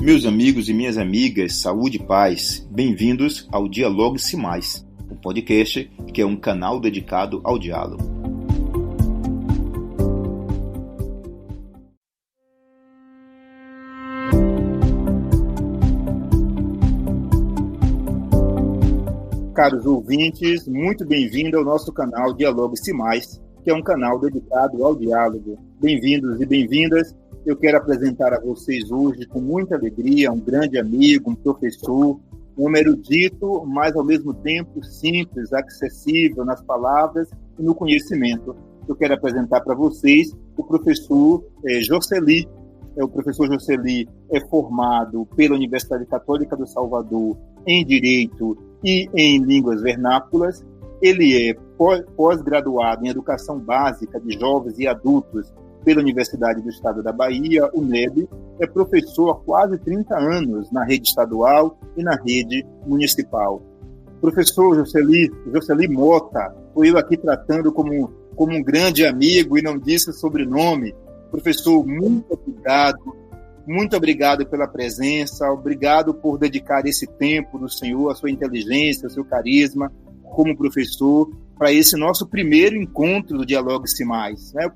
Meus amigos e minhas amigas, saúde e paz, bem-vindos ao Dialogue-se Mais, um podcast que é um canal dedicado ao diálogo. Caros ouvintes, muito bem-vindo ao nosso canal Dialogue-se Mais, que é um canal dedicado ao diálogo. Bem-vindos e bem-vindas. Eu quero apresentar a vocês hoje, com muita alegria, um grande amigo, um professor, um homem erudito, mas ao mesmo tempo simples, acessível nas palavras e no conhecimento. Eu quero apresentar para vocês o professor Jocely. O professor Jocely é formado pela Universidade Católica do Salvador em Direito e em Línguas Vernáculas. Ele é pós-graduado em Educação Básica de Jovens e Adultos pela Universidade do Estado da Bahia, UNEB, é professor há quase 30 anos na rede estadual e na rede municipal. Professor Jocely Mota, foi eu aqui tratando como um grande amigo e não disse o sobrenome. Professor, muito obrigado pela presença, obrigado por dedicar esse tempo do senhor, a sua inteligência, o seu carisma como professor, para esse nosso primeiro encontro do Dialogue-se Mais, né?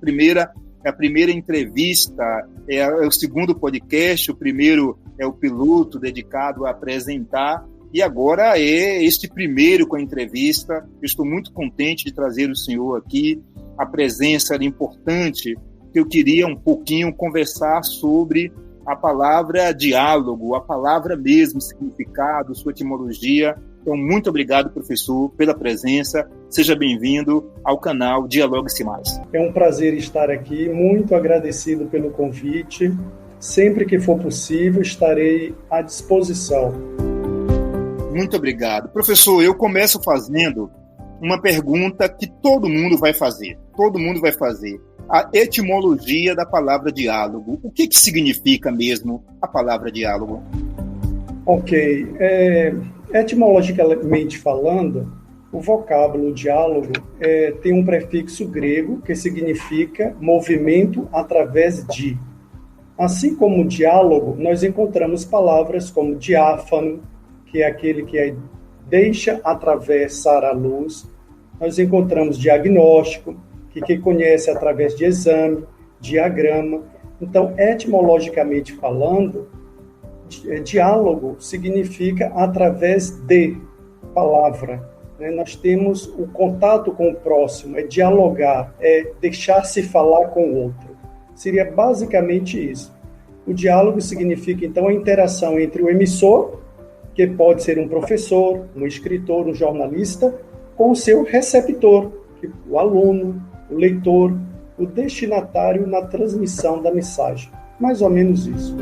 A primeira entrevista é o segundo podcast, o primeiro é o piloto dedicado a apresentar, e agora é este primeiro com a entrevista. Eu estou muito contente de trazer o senhor aqui. A presença era importante, que eu queria um pouquinho conversar sobre a palavra diálogo, a palavra mesmo, significado, sua etimologia. Então, muito obrigado, professor, pela presença. Seja bem-vindo ao canal Dialogue-se Mais. É um prazer estar aqui, muito agradecido pelo convite. Sempre que for possível, estarei à disposição. Muito obrigado. Professor, eu começo fazendo uma pergunta que todo mundo vai fazer. A etimologia da palavra diálogo. O que significa mesmo a palavra diálogo? Ok. Etimologicamente falando, o vocábulo diálogo tem um prefixo grego que significa movimento através de. Assim como diálogo, nós encontramos palavras como diáfano, que é aquele que deixa atravessar a luz. Nós encontramos diagnóstico, que conhece através de exame, diagrama. Então, etimologicamente falando, diálogo significa através de palavra. Né? Nós temos o contato com o próximo, é dialogar, é deixar-se falar com o outro. Seria basicamente isso. O diálogo significa, então, a interação entre o emissor, que pode ser um professor, um escritor, um jornalista, com o seu receptor, o aluno, o leitor, o destinatário na transmissão da mensagem. Mais ou menos isso.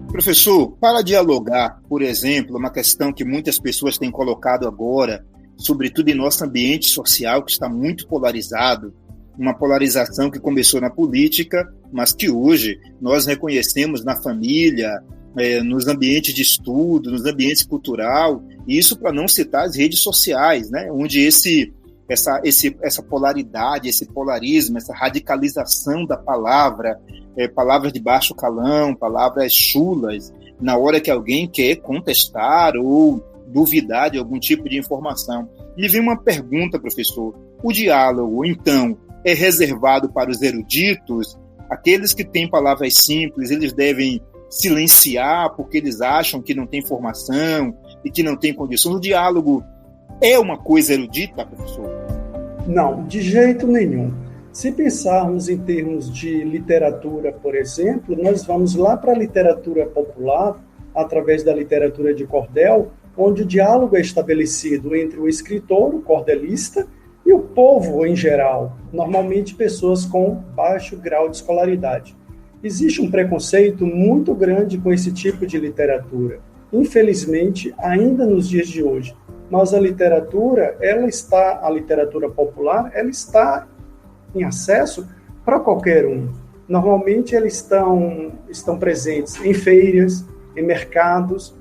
Professor, para dialogar, por exemplo, uma questão que muitas pessoas têm colocado agora, sobretudo em nosso ambiente social, que está muito polarizado, uma polarização que começou na política, mas que hoje nós reconhecemos na família, nos ambientes de estudo, nos ambientes cultural, e isso para não citar as redes sociais, né, onde essa polaridade, esse polarismo, essa radicalização da palavra, palavras de baixo calão, palavras chulas, na hora que alguém quer contestar ou duvidar de algum tipo de informação. Me vem uma pergunta, professor. O diálogo, então, é reservado para os eruditos? Aqueles que têm palavras simples, eles devem silenciar porque eles acham que não tem formação e que não tem condições? O diálogo é uma coisa erudita, professor? Não, de jeito nenhum. Se pensarmos em termos de literatura, por exemplo, nós vamos lá para a literatura popular, através da literatura de cordel, onde o diálogo é estabelecido entre o escritor, o cordelista, e o povo em geral, normalmente pessoas com baixo grau de escolaridade. Existe um preconceito muito grande com esse tipo de literatura, infelizmente, ainda nos dias de hoje. Mas a literatura popular, ela está em acesso para qualquer um. Normalmente, eles estão presentes em feiras, em mercados.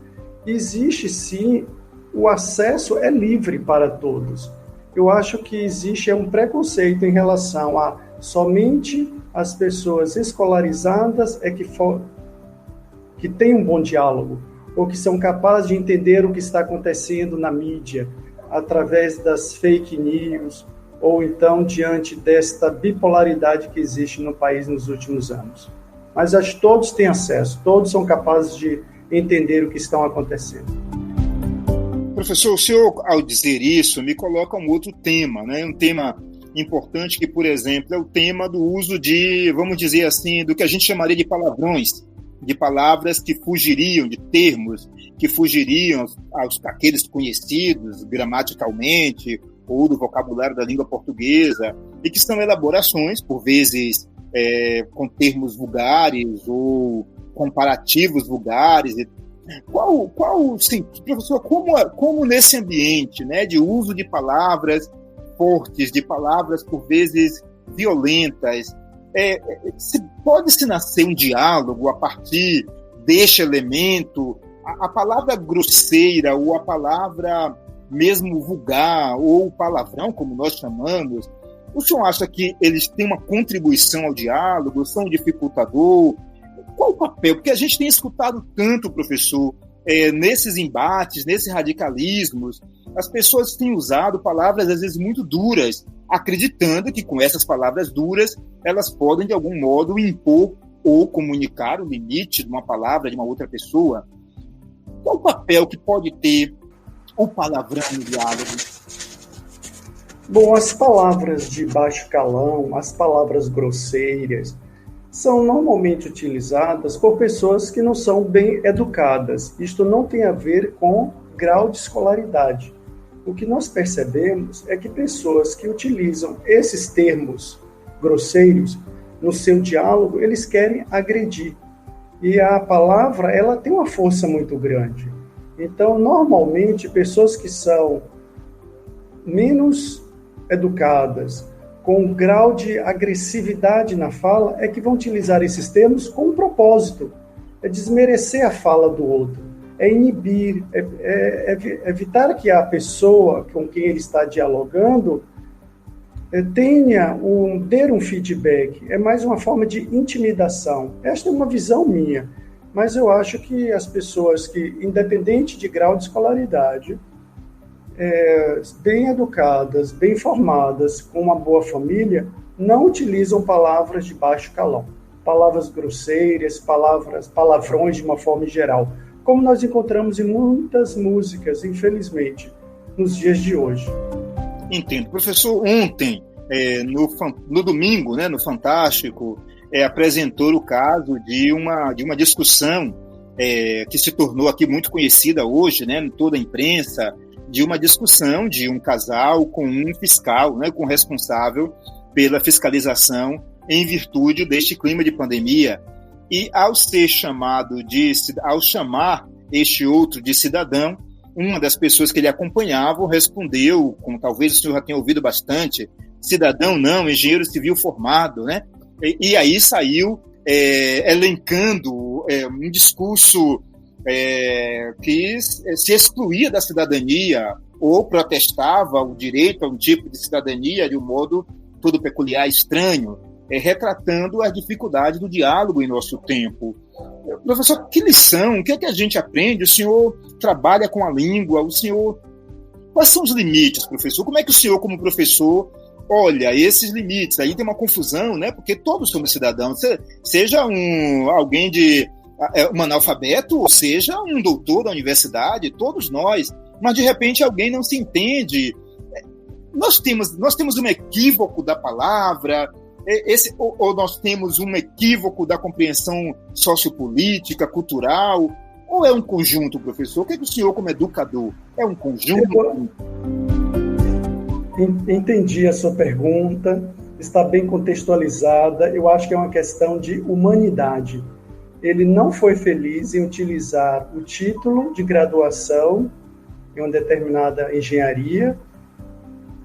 Existe, sim, o acesso é livre para todos. Eu acho que existe um preconceito em relação a somente as pessoas escolarizadas que têm um bom diálogo, ou que são capazes de entender o que está acontecendo na mídia, através das fake news, ou então diante desta bipolaridade que existe no país nos últimos anos. Mas acho que todos têm acesso, todos são capazes de entender o que está acontecendo. Professor, o senhor, ao dizer isso, me coloca um outro tema, né? Um tema importante que, por exemplo, é o tema do uso de, vamos dizer assim, do que a gente chamaria de palavrões, de palavras que fugiriam, de termos que fugiriam àqueles conhecidos gramaticalmente ou do vocabulário da língua portuguesa, e que são elaborações, por vezes, com termos vulgares ou comparativos vulgares. Qual o sentido, professor, como nesse ambiente, né, de uso de palavras fortes, de palavras por vezes violentas, pode-se nascer um diálogo a partir deste elemento? A palavra grosseira ou a palavra mesmo vulgar ou palavrão, como nós chamamos, o senhor acha que eles têm uma contribuição ao diálogo, são um dificultador? Qual o papel? Porque a gente tem escutado tanto, professor, nesses embates, nesses radicalismos, as pessoas têm usado palavras às vezes muito duras, acreditando que com essas palavras duras elas podem de algum modo impor ou comunicar o limite de uma palavra de uma outra pessoa. Qual o papel que pode ter o palavrão no diálogo? Bom, as palavras de baixo calão, as palavras grosseiras, são normalmente utilizadas por pessoas que não são bem educadas. Isto não tem a ver com grau de escolaridade. O que nós percebemos é que pessoas que utilizam esses termos grosseiros no seu diálogo, eles querem agredir. E a palavra, ela tem uma força muito grande. Então, normalmente, pessoas que são menos educadas, com um grau de agressividade na fala, é que vão utilizar esses termos com um propósito. É desmerecer a fala do outro, é inibir, é evitar que a pessoa com quem ele está dialogando dê um feedback. É mais uma forma de intimidação. Esta é uma visão minha, mas eu acho que as pessoas que, independente de grau de escolaridade, bem educadas, bem formadas, com uma boa família, não utilizam palavras de baixo calão, palavras grosseiras, palavrões de uma forma geral, como nós encontramos em muitas músicas, infelizmente, nos dias de hoje. Entendo. Professor, ontem, no domingo, né, no Fantástico, apresentou o caso de uma discussão que se tornou aqui muito conhecida hoje, né, em toda a imprensa, de uma discussão de um casal com um fiscal, né, com responsável pela fiscalização em virtude deste clima de pandemia. E ao chamar este outro de cidadão, uma das pessoas que ele acompanhava respondeu, como talvez o senhor já tenha ouvido bastante, cidadão não, engenheiro civil formado, né? E aí saiu elencando um discurso que se excluía da cidadania ou protestava o direito a um tipo de cidadania de um modo todo peculiar, estranho, retratando as dificuldades do diálogo em nosso tempo. Professor, que lição, o que é que a gente aprende? O senhor trabalha com a língua, quais são os limites, professor? Como é que o senhor, como professor, olha esses limites? Aí tem uma confusão, né? Porque todos somos cidadãos, seja alguém um analfabeto, ou seja, um doutor da universidade, todos nós, mas de repente alguém não se entende. Nós temos um equívoco da palavra, ou nós temos um equívoco da compreensão sociopolítica, cultural, ou é um conjunto, professor? O que é que o senhor, como educador, é um conjunto? Entendi a sua pergunta, está bem contextualizada. Eu acho que é uma questão de humanidade. Ele não foi feliz em utilizar o título de graduação em uma determinada engenharia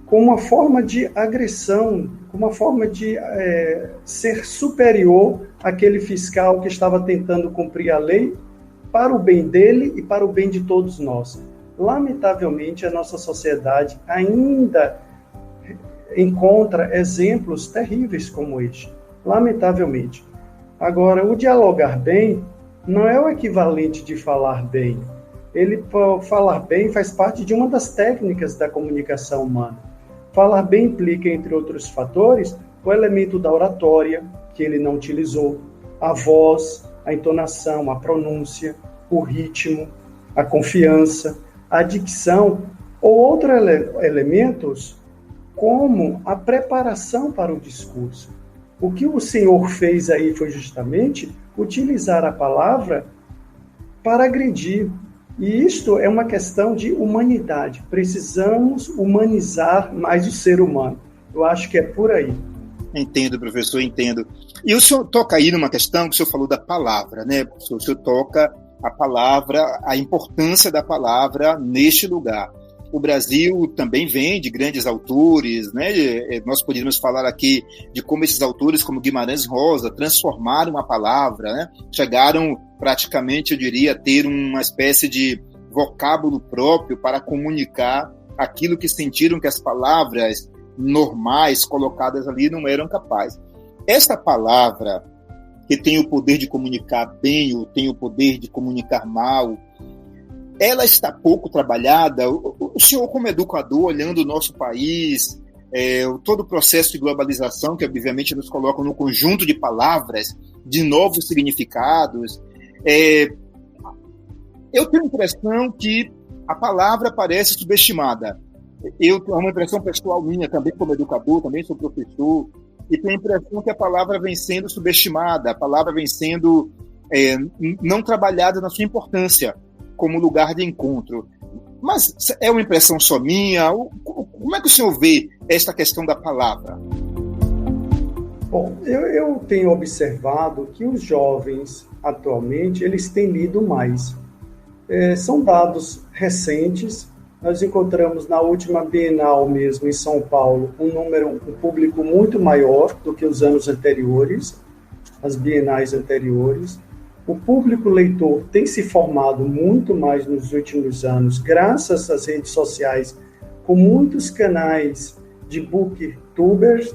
como uma forma de agressão, como uma forma de ser superior àquele fiscal que estava tentando cumprir a lei para o bem dele e para o bem de todos nós. Lamentavelmente, a nossa sociedade ainda encontra exemplos terríveis como este. Lamentavelmente. Agora, o dialogar bem não é o equivalente de falar bem. Falar bem faz parte de uma das técnicas da comunicação humana. Falar bem implica, entre outros fatores, o elemento da oratória, que ele não utilizou, a voz, a entonação, a pronúncia, o ritmo, a confiança, a dicção ou outros elementos como a preparação para o discurso. O que o Senhor fez aí foi justamente utilizar a palavra para agredir. E isto é uma questão de humanidade. Precisamos humanizar mais o ser humano. Eu acho que é por aí. Entendo, professor, entendo. E o senhor toca aí numa questão que o senhor falou da palavra, né? O senhor toca a palavra, a importância da palavra neste lugar. O Brasil também vem de grandes autores, né? Nós poderíamos falar aqui de como esses autores, como Guimarães Rosa, transformaram a palavra, né? Chegaram praticamente, eu diria, a ter uma espécie de vocábulo próprio para comunicar aquilo que sentiram que as palavras normais colocadas ali não eram capazes. Esta palavra, que tem o poder de comunicar bem ou tem o poder de comunicar mal, ela está pouco trabalhada. O senhor, como educador, olhando o nosso país, todo o processo de globalização, que obviamente nos coloca num conjunto de palavras, de novos significados, eu tenho a impressão que a palavra parece subestimada. Eu tenho uma impressão pessoal minha, também como educador, também sou professor, e tenho a impressão que a palavra vem sendo subestimada, a palavra vem sendo não trabalhada na sua importância como lugar de encontro. Mas é uma impressão só minha? Como é que o senhor vê esta questão da palavra? Bom, eu tenho observado que os jovens, atualmente, eles têm lido mais. São dados recentes. Nós encontramos na última Bienal mesmo, em São Paulo, um público muito maior do que os anos anteriores, as bienais anteriores. O público leitor tem se formado muito mais nos últimos anos, graças às redes sociais, com muitos canais de booktubers,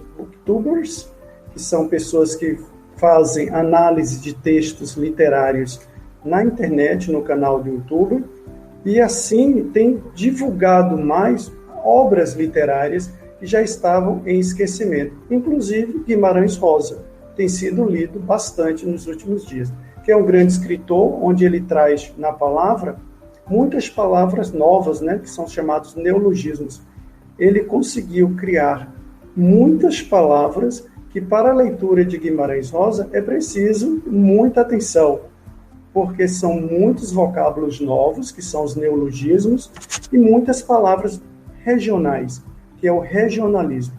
que são pessoas que fazem análise de textos literários na internet, no canal do YouTube, e assim tem divulgado mais obras literárias que já estavam em esquecimento. Inclusive, Guimarães Rosa tem sido lido bastante nos últimos dias, que é um grande escritor, onde ele traz na palavra muitas palavras novas, né, que são chamados neologismos. Ele conseguiu criar muitas palavras que, para a leitura de Guimarães Rosa, é preciso muita atenção, porque são muitos vocábulos novos, que são os neologismos, e muitas palavras regionais, que é o regionalismo.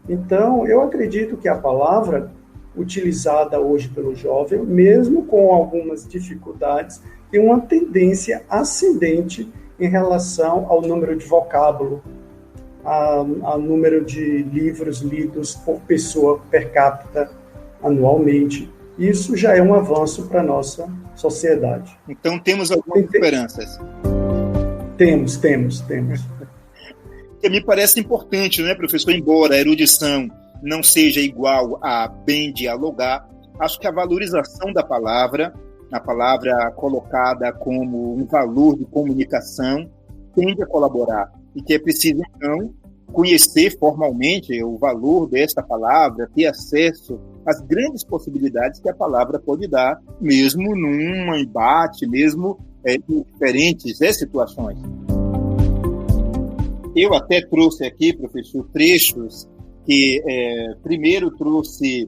Então, eu acredito que a palavra utilizada hoje pelo jovem, mesmo com algumas dificuldades, tem uma tendência ascendente em relação ao número de vocábulo, ao número de livros lidos por pessoa per capita anualmente. Isso já é um avanço para a nossa sociedade. Então, temos algumas esperanças. Temos. Que me parece importante, né, professor? Embora a erudição não seja igual a bem dialogar, acho que a valorização da palavra, a palavra colocada como um valor de comunicação, tende a colaborar. E que é preciso, então, conhecer formalmente o valor desta palavra, ter acesso às grandes possibilidades que a palavra pode dar, mesmo num embate, mesmo em diferentes situações. Eu até trouxe aqui, professor, trechos que primeiro trouxe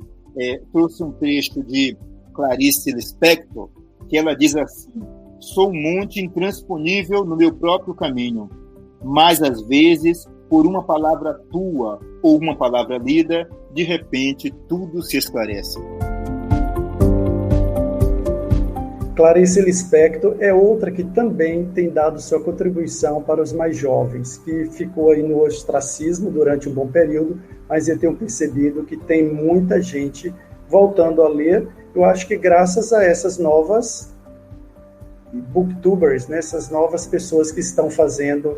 um trecho de Clarice Lispector, que ela diz assim: sou um monte intransponível no meu próprio caminho, mas às vezes, por uma palavra tua ou uma palavra lida, de repente tudo se esclarece. Clarice Lispector é outra que também tem dado sua contribuição para os mais jovens, que ficou aí no ostracismo durante um bom período, mas eu tenho percebido que tem muita gente voltando a ler. Eu acho que graças a essas novas booktubers, né, essas novas pessoas que estão fazendo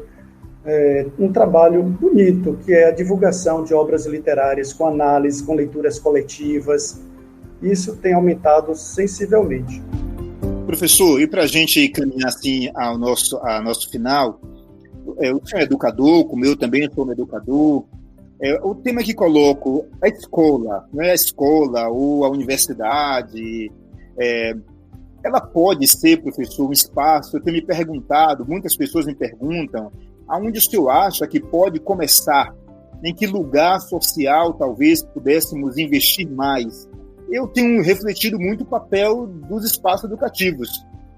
um trabalho bonito, que é a divulgação de obras literárias com análise, com leituras coletivas. Isso tem aumentado sensivelmente. Professor, e para a gente caminhar assim ao nosso final, o senhor é educador, como eu também sou um educador, o tema que coloco, a escola, não é a escola ou a universidade, ela pode ser, professor, um espaço, eu tenho me perguntado, muitas pessoas me perguntam, aonde o senhor acha que pode começar, em que lugar social talvez pudéssemos investir mais? Eu tenho refletido muito o papel dos espaços educativos,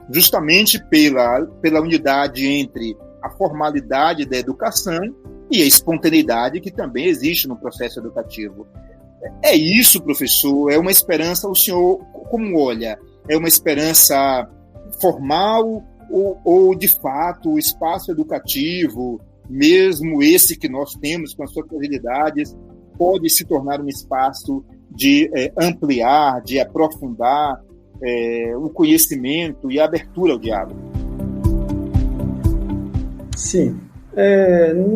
justamente pela unidade entre a formalidade da educação e a espontaneidade que também existe no processo educativo. É isso, professor? É uma esperança, o senhor como olha? É uma esperança formal ou de fato, o espaço educativo, mesmo esse que nós temos com as suas fragilidades, pode se tornar um espaço de ampliar, de aprofundar o conhecimento e a abertura ao diálogo? Sim.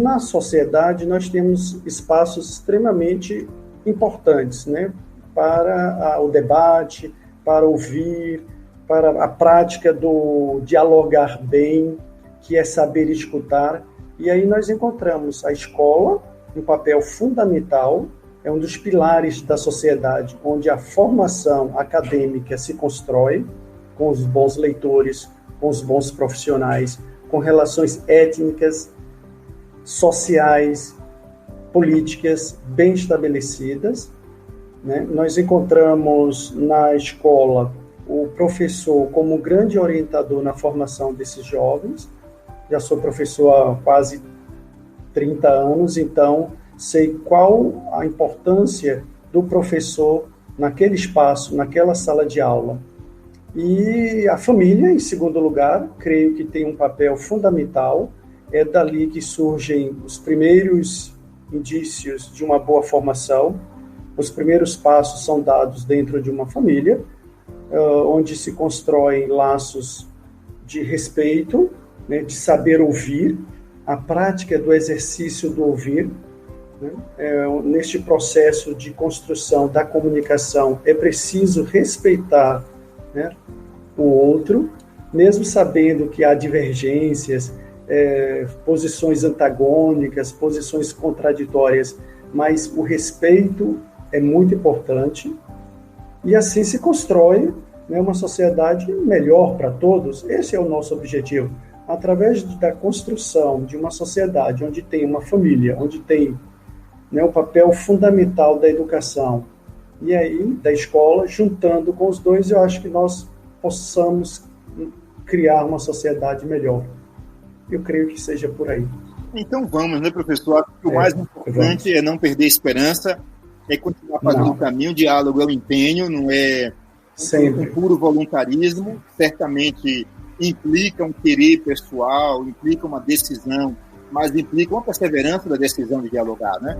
Na sociedade, nós temos espaços extremamente importantes, né, para o debate, para ouvir, para a prática do dialogar bem, que é saber escutar. E aí nós encontramos a escola, um papel fundamental, é um dos pilares da sociedade, onde a formação acadêmica se constrói com os bons leitores, com os bons profissionais, com relações étnicas, sociais, políticas bem estabelecidas, né? Nós encontramos na escola o professor como grande orientador na formação desses jovens. Já sou professor há quase 30 anos, então sei qual a importância do professor naquele espaço, naquela sala de aula. E a família, em segundo lugar, creio que tem um papel fundamental. É dali que surgem os primeiros indícios de uma boa formação. Os primeiros passos são dados dentro de uma família, onde se constroem laços de respeito, né, de saber ouvir, a prática do exercício do ouvir. Né? Neste processo de construção da comunicação, é preciso respeitar, né, o outro, mesmo sabendo que há divergências, posições antagônicas, posições contraditórias, mas o respeito é muito importante, e assim se constrói, né, uma sociedade melhor para todos. Esse é o nosso objetivo. Através da construção de uma sociedade onde tem uma família, onde tem, né, o papel fundamental da educação, e aí da escola, juntando com os dois, eu acho que nós possamos criar uma sociedade melhor. Eu creio que seja por aí. Então vamos, né, professor? O mais importante é não perder a esperança, é continuar fazendo o caminho. O diálogo é um empenho, não é um puro voluntarismo. Certamente implica um querer pessoal, implica uma decisão, mas implica uma perseverança da decisão de dialogar, né?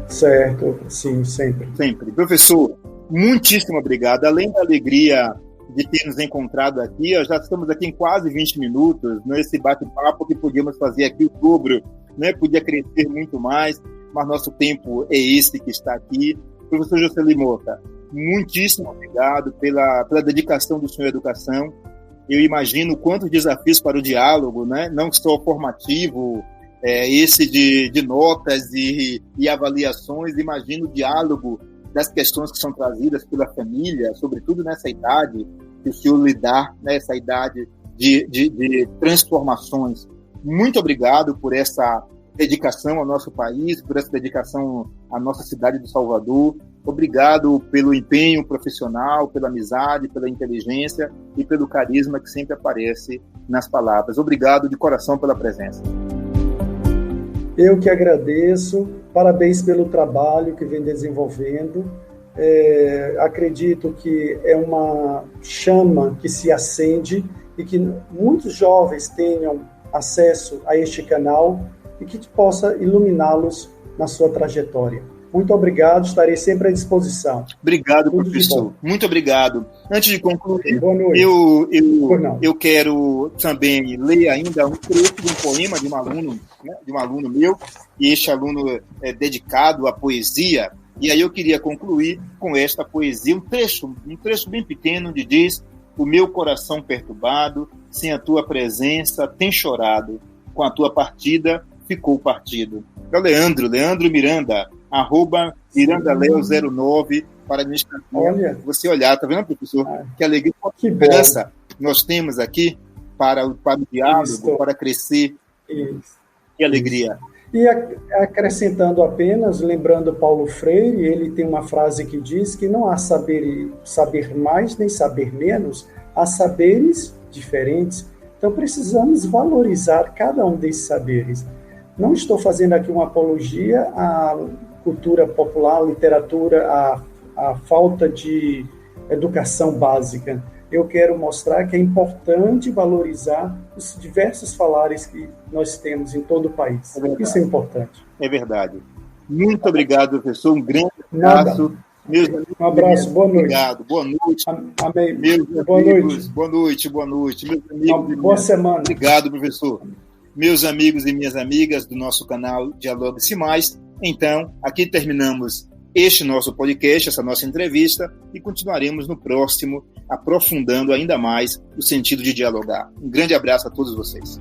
Certo, sim, sempre. Sempre. Professor, muitíssimo obrigado. Além da alegria de ter nos encontrado aqui, já estamos aqui em quase 20 minutos, nesse bate-papo que podíamos fazer aqui o dobro, né? Podia crescer muito mais, mas nosso tempo é esse que está aqui. Professor Jocely Mota, muitíssimo obrigado pela dedicação do senhor à educação. Eu imagino quantos desafios para o diálogo, né? Não só formativo, esse de notas e avaliações, imagino o diálogo das questões que são trazidas pela família, sobretudo nessa idade que o senhor lidar, nessa idade de transformações. Muito obrigado por essa dedicação ao nosso país, por essa dedicação à nossa cidade de Salvador. Obrigado pelo empenho profissional, pela amizade, pela inteligência e pelo carisma que sempre aparece nas palavras. Obrigado de coração pela presença. Eu que agradeço, parabéns pelo trabalho que vem desenvolvendo. Acredito que é uma chama que se acende e que muitos jovens tenham acesso a este canal e que possa iluminá-los na sua trajetória. Muito obrigado, estarei sempre à disposição. Obrigado, professor. Muito obrigado. Antes de concluir, eu quero também ler ainda um trecho de um poema de um aluno, né, de um aluno meu, e este aluno é dedicado à poesia, e aí eu queria concluir com esta poesia, um trecho bem pequeno, onde diz: o meu coração perturbado, sem a tua presença tem chorado, com a tua partida ficou partido. É o Leandro Miranda, @mirandaleo09 para administração. Olha. Você olhar, tá vendo, professor? Que alegria, que esperança nós temos aqui para o diálogo, Isso. para crescer. Isso. Que alegria. E acrescentando apenas, lembrando Paulo Freire, ele tem uma frase que diz que não há saber mais nem saber menos, há saberes diferentes. Então precisamos valorizar cada um desses saberes. Não estou fazendo aqui uma apologia à cultura popular, à literatura, à falta de educação básica. Eu quero mostrar que é importante valorizar os diversos falares que nós temos em todo o país. Isso é importante. É verdade. Muito obrigado, professor. Um grande abraço. Meus amigos, um abraço, boa noite. Obrigado, boa noite. Amém. Meus boa amigos, noite. Boa noite. Meus amigos, boa semana. Obrigado, professor. Meus amigos e minhas amigas do nosso canal Dialogue-se Mais. Então, aqui terminamos este nosso podcast, essa nossa entrevista, e continuaremos no próximo, aprofundando ainda mais o sentido de dialogar. Um grande abraço a todos vocês.